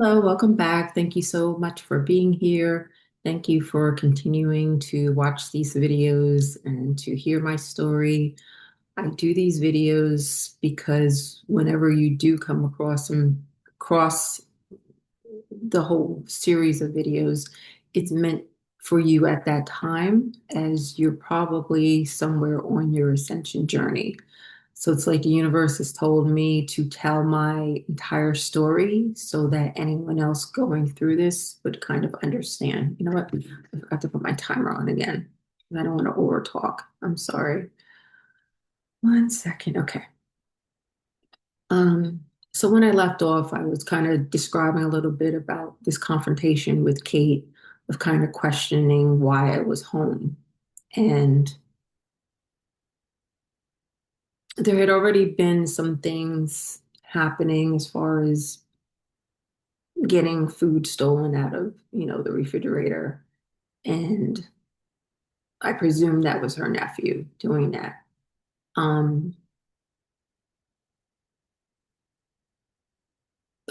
Hello, welcome back. Thank you so much for being here. Thank you for continuing to watch these videos and to hear my story. I do these videos because whenever you do come across the whole series of videos, it's meant for you at that time as you're probably somewhere on your ascension journey. So it's like the universe has told me to tell my entire story so that anyone else going through this would kind of understand. You know what? I forgot to put my timer on again. I don't want to over talk. I'm sorry. 1 second. Okay. Um, so when I left off, I was kind of describing a little bit about this confrontation with Kate of kind of questioning why I was home. And there had already been some things happening as far as getting food stolen out of, the refrigerator. And I presume that was her nephew doing that. Um,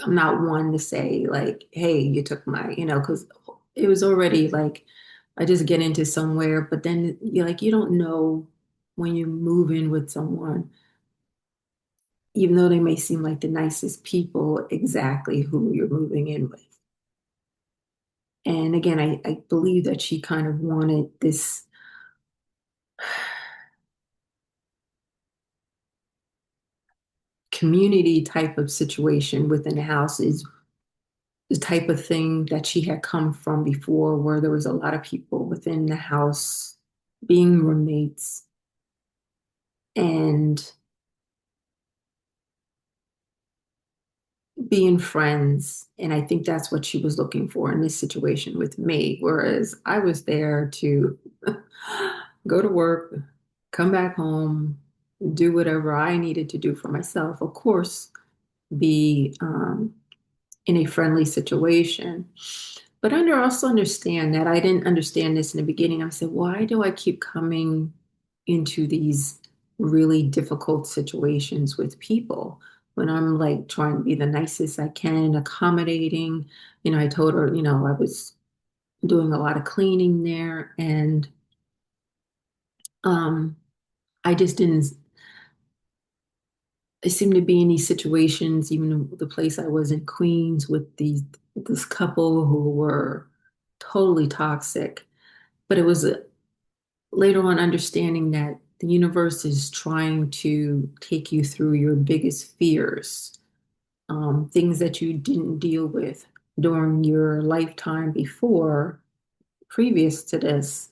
I'm not one to say like, hey, you took my, because it was already like I just get into somewhere, but then you don't know when you move in with someone, even though they may seem like the nicest people, exactly who you're moving in with. And again, I believe that she kind of wanted this community type of situation within the house is the type of thing that she had come from before, where there was a lot of people within the house being roommates and being friends. And I think that's what she was looking for in this situation with me. Whereas I was there to go to work, come back home, do whatever I needed to do for myself. Of course, be in a friendly situation. But also understand that I didn't understand this in the beginning. I said, why do I keep coming into these really difficult situations with people when I'm like trying to be the nicest I can, accommodating? I told her, I was doing a lot of cleaning there and um, I just didn't. I seemed to be in these situations, even the place I was in Queens with this couple who were totally toxic. But it was later on understanding that the universe is trying to take you through your biggest fears, things that you didn't deal with during your lifetime before, previous to this.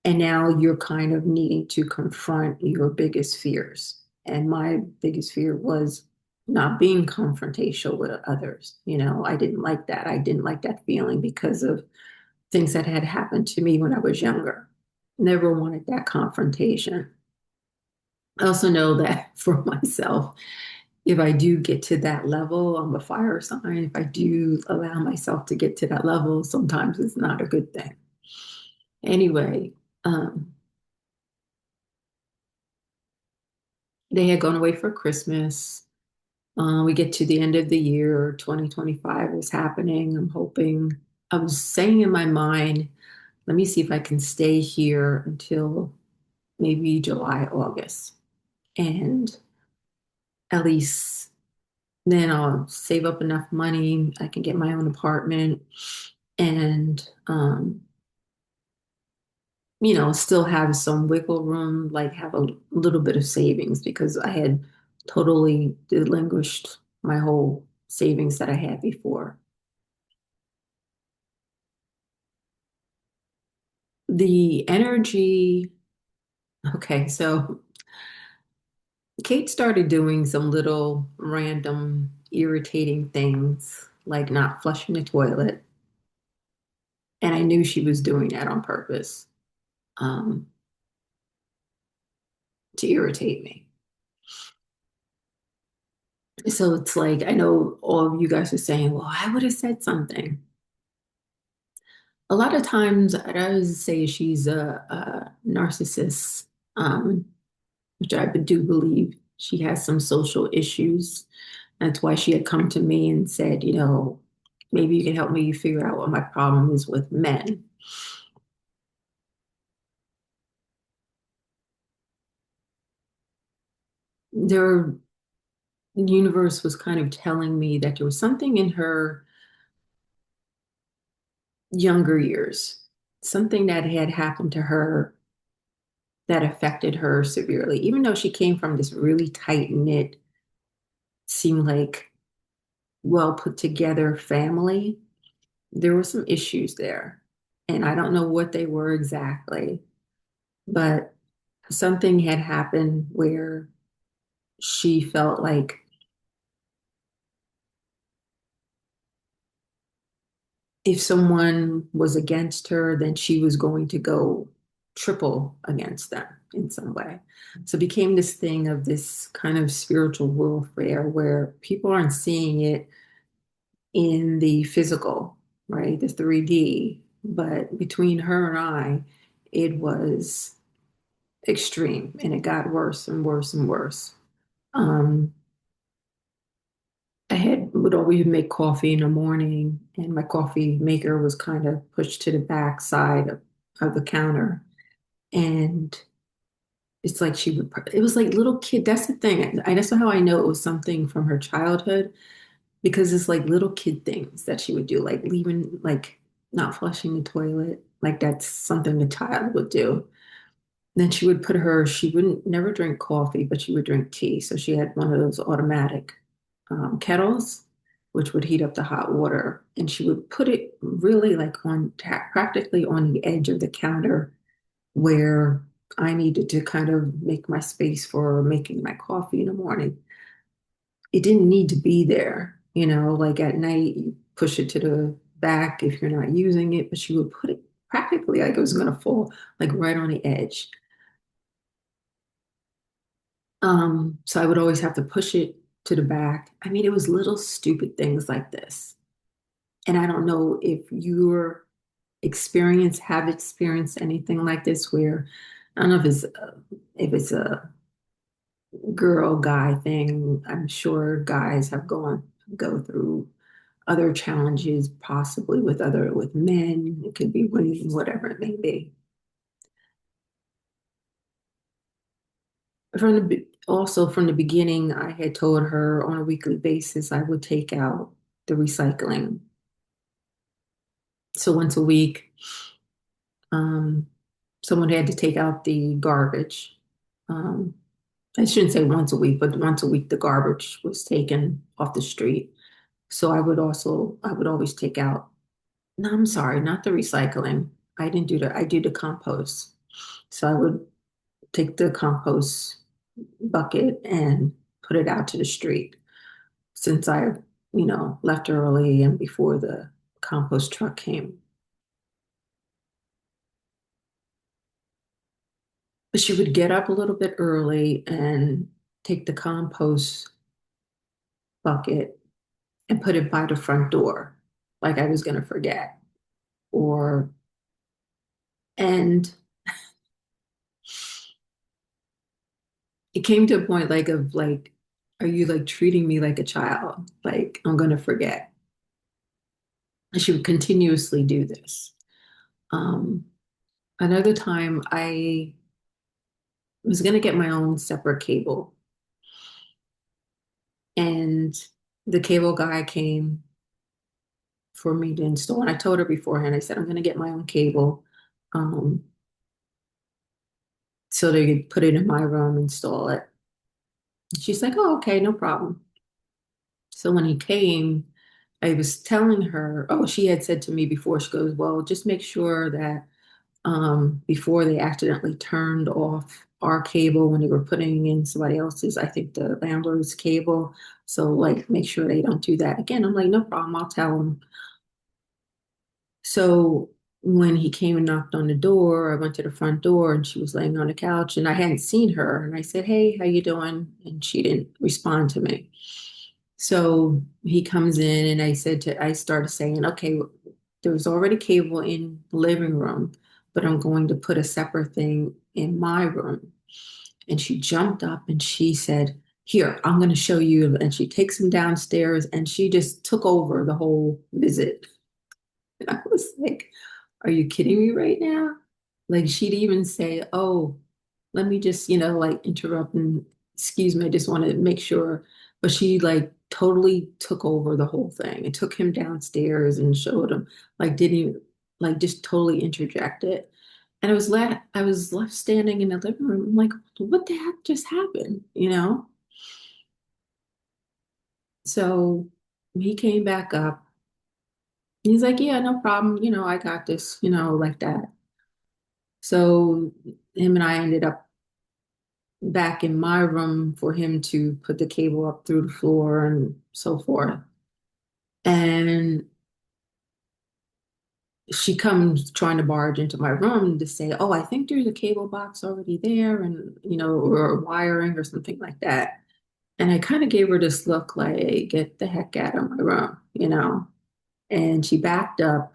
And now you're kind of needing to confront your biggest fears. And my biggest fear was not being confrontational with others. I didn't like that. I didn't like that feeling because of things that had happened to me when I was younger. Never wanted that confrontation. I also know that for myself, if I do get to that level, I'm a fire sign. If I do allow myself to get to that level, sometimes it's not a good thing. Anyway, um, they had gone away for Christmas. We get to the end of the year, 2025 is happening. I'm hoping, I was saying in my mind, let me see if I can stay here until maybe July, August. And at least then I'll save up enough money. I can get my own apartment and, still have some wiggle room, like have a little bit of savings because I had totally relinquished my whole savings that I had before. The energy, okay, so Kate started doing some little random irritating things like not flushing the toilet. And I knew she was doing that on purpose, um, to irritate me. So it's like, I know all of you guys are saying, well, I would have said something. A lot of times, I always say she's a narcissist, which I do believe she has some social issues. That's why she had come to me and said, maybe you can help me figure out what my problem is with men. Their universe was kind of telling me that there was something in her younger years, something that had happened to her that affected her severely, even though she came from this really tight knit, seemed like well put together family. There were some issues there. And I don't know what they were exactly, but something had happened where she felt like if someone was against her, then she was going to go triple against them in some way. So it became this thing of this kind of spiritual warfare where people aren't seeing it in the physical, right? The 3D. But between her and I, it was extreme and it got worse and worse and worse. Um, I would always make coffee in the morning, and my coffee maker was kind of pushed to the back side of the counter. And it's like it was like little kid. That's the thing. That's how I know it was something from her childhood because it's like little kid things that she would do, like leaving, like not flushing the toilet. Like that's something a child would do. Then she wouldn't never drink coffee, but she would drink tea. So she had one of those automatic kettles, which would heat up the hot water. And she would put it really like practically on the edge of the counter where I needed to kind of make my space for making my coffee in the morning. It didn't need to be there, like at night, you push it to the back if you're not using it, but she would put it practically like it was going to fall, like right on the edge. So I would always have to push it to the back. I mean, it was little stupid things like this. And I don't know if have experienced anything like this where I don't know if it's a girl guy thing. I'm sure guys go through other challenges, possibly with men. It could be women, whatever it may be. Also from the beginning, I had told her on a weekly basis I would take out the recycling. So once a week, um, someone had to take out the garbage. Um, I shouldn't say once a week, but once a week the garbage was taken off the street. So I would always take out, no, I'm sorry, not the recycling. I didn't do I do the compost. So I would take the compost bucket and put it out to the street since I, left early and before the compost truck came. But she would get up a little bit early and take the compost bucket and put it by the front door, like I was going to forget. Or, and it came to a point like, are you like treating me like a child? Like I'm going to forget. And she would continuously do this. Um, Another time I was going to get my own separate cable, and the cable guy came for me to install. And I told her beforehand, I said, I'm going to get my own cable, um, so they could put it in my room, install it. She's like, oh, okay, no problem. So when he came, I was telling her, oh, she had said to me before, she goes, well, just make sure that before they accidentally turned off our cable when they were putting in somebody else's, I think the landlord's cable. So like make sure they don't do that again. I'm like, no problem, I'll tell them. So when he came and knocked on the door, I went to the front door and she was laying on the couch and I hadn't seen her. And I said, hey, how you doing? And she didn't respond to me. So he comes in and I started saying, okay, there was already cable in the living room, but I'm going to put a separate thing in my room. And she jumped up and she said, Here, I'm going to show you. And she takes him downstairs and she just took over the whole visit. And I was like, are you kidding me right now? Like she'd even say, oh, let me just, like interrupt and excuse me, I just want to make sure. But she like totally took over the whole thing and took him downstairs and showed him, like didn't even like just totally interjected. And I was left standing in the living room. I'm like, what the heck just happened? So he came back up. He's like, yeah, no problem. I got this, like that. So him and I ended up back in my room for him to put the cable up through the floor and so forth. And she comes trying to barge into my room to say, oh, I think there's a cable box already there and, or wiring or something like that. And I kind of gave her this look like, get the heck out of my room. And she backed up.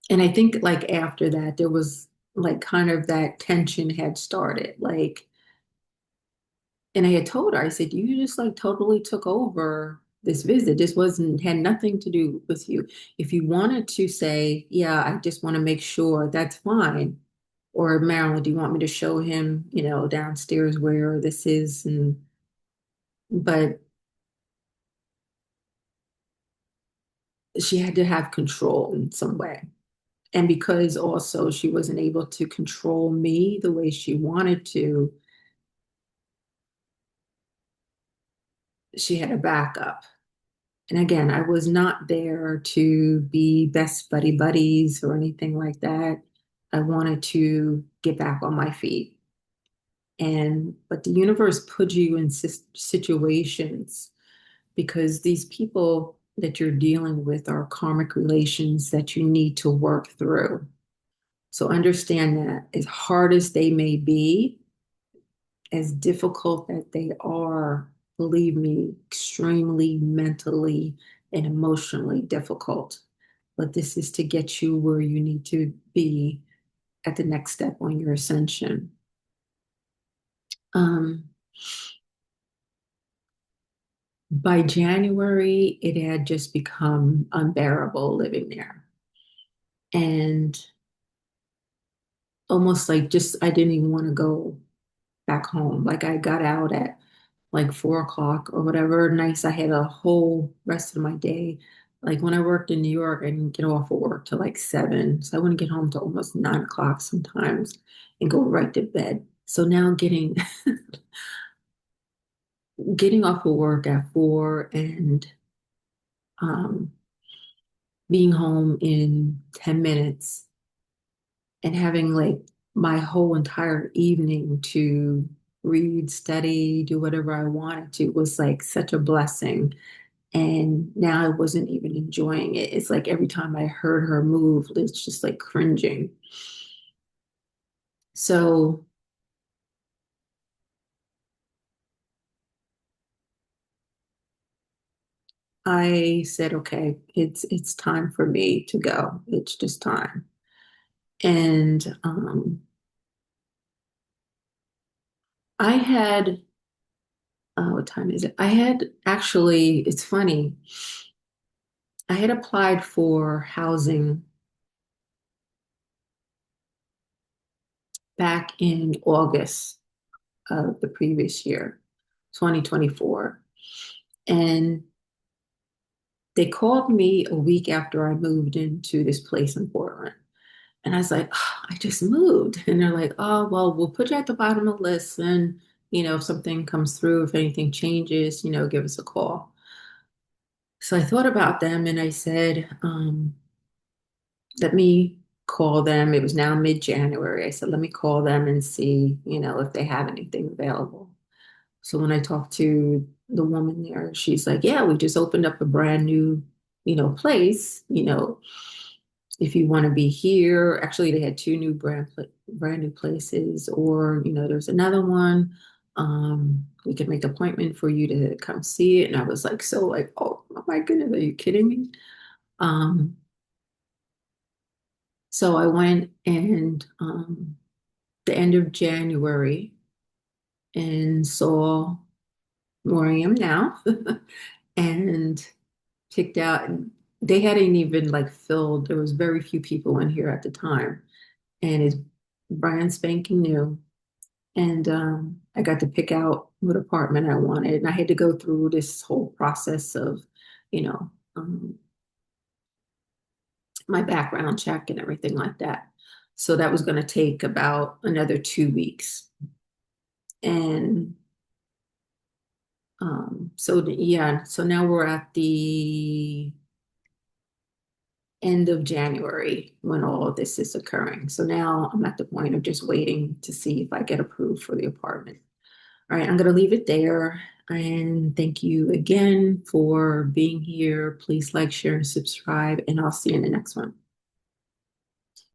And I think like after that, there was like kind of that tension had started. Like, and I had told her, I said, you just like totally took over this visit. This wasn't, had nothing to do with you. If you wanted to say, yeah, I just want to make sure, that's fine. Or Marilyn, do you want me to show him, downstairs where this is? But she had to have control in some way. And because also she wasn't able to control me the way she wanted to, she had a backup. And again, I was not there to be best buddy buddies or anything like that. I wanted to get back on my feet. But the universe put you in situations because these people that you're dealing with are karmic relations that you need to work through. So understand that as hard as they may be, as difficult that they are, believe me, extremely mentally and emotionally difficult. But this is to get you where you need to be at the next step on your ascension. Um, by January, it had just become unbearable living there. And almost like just, I didn't even want to go back home. Like I got out at like 4 o'clock or whatever. Nice. I had a whole rest of my day. Like when I worked in New York, I didn't get off of work till like 7. So I wouldn't get home till almost 9 o'clock sometimes and go right to bed. So now getting off of work at 4 and um, being home in 10 minutes and having like my whole entire evening to read, study, do whatever I wanted to was like such a blessing. And now I wasn't even enjoying it. It's like every time I heard her move, it's just like cringing. So I said, okay, it's time for me to go. It's just time. And I had, what time is it? I had actually, it's funny, I had applied for housing back in August of the previous year, 2024. And they called me a week after I moved into this place in Portland. And I was like, oh, I just moved. And they're like, oh, well, we'll put you at the bottom of the list. And, if something comes through, if anything changes, give us a call. So I thought about them and I said, let me call them. It was now mid-January. I said, let me call them and see, if they have anything available. So when I talked to the woman there, she's like, yeah, we just opened up a brand new, place, if you want to be here. Actually, they had two new brand new places, or, there's another one. We could make an appointment for you to come see it. And I was like, so like, oh my goodness, are you kidding me? Um, so I went and the end of January, and saw where I am now and picked out. They hadn't even like filled, there was very few people in here at the time. And it's brand spanking new. And I got to pick out what apartment I wanted. And I had to go through this whole process of, you know, my background check and everything like that. So that was going to take about another 2 weeks. And yeah, so now we're at the end of January when all of this is occurring. So now I'm at the point of just waiting to see if I get approved for the apartment. All right, I'm going to leave it there. And thank you again for being here. Please like, share, and subscribe, and I'll see you in the next one.